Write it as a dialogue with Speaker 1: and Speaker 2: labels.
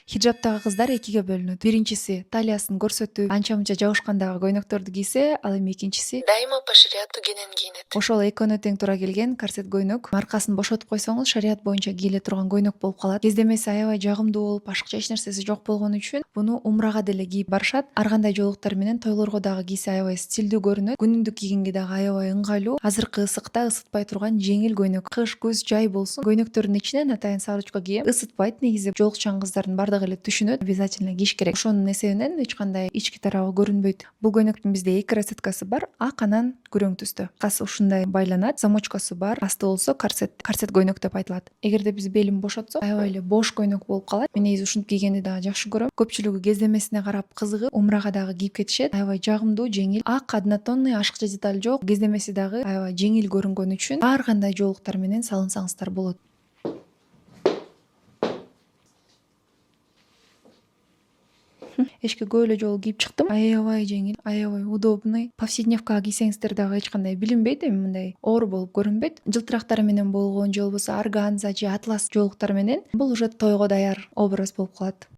Speaker 1: Хижабтагы кыздар экиге бөлүнөт. Биринчиси талиясын көрсөтүп, анча-мунча жабышкандагы көйнөктөрдү кийсе, ал эми экинчиси
Speaker 2: дайыма по шариату кенен кийинет.
Speaker 1: ошол экөөнө тең туура келген корсет көйнөк. Аркасын бошотуп койсоңуз, шарият боюнча кийле турган көйнөк болуп калат. Кездемеси аябай жагымдуу болуп, башкача эч нерсеси жок болгону үчүн буну умрага деле кийип барышат. Ар кандай жоолуктар менен тойлорго дагы кийсе аябай стилдүү көрүнөт. Күнүмдүк кийгенге дагы аябай ыңгайлуу. Азыркы ысыкта ысытпай турган жеңил көйнөк. Кыш, күз, жай болсун, көйнөктөрдүн ичинен атайын сорочка кийем. Ысытпайт негизи. Жоолукчан кыздардын бардыгы эле түшүнөт. Обязательно кийиш керек. Ошонун эсебинен эч кандай ички тарабы көрүнбөйт. Бул көйнөктүн бизде эки розеткасы бар. Ак анан күрөң түстө. Аркасы ушундай байланат. Замочкасы бар. Асты болсо корсет көйнөк деп айтылат. Эгерде биз белин бошотсок, аябай эле бош көйнөк болуп калат. Мен негизи ушинтип кийгенди дагы жакшы көрөм. Көпчүлүгү кездемесине карап кызыгып, умрага дагы кийип кетишет. Аябай жагымдуу, жеңил, ак, однотонный, ашыкча деталь жок. Кездемеси дагы аябай жеңил көрүнгөнү үчүн ар кандай жоолуктар менен салынсаңыздар болот. Эшикке көп эле жолу кийип чыктым. Аябай жеңил, аябай удобный. Повседневкага кийсеңиздер дагы эч кандай билинбейт, эми мындай оор болуп көрүнбөйт. Жылтырактар менен болгон же болбосо органза же атлас жоолуктар менен бул уже тойго даяр образ болуп калат.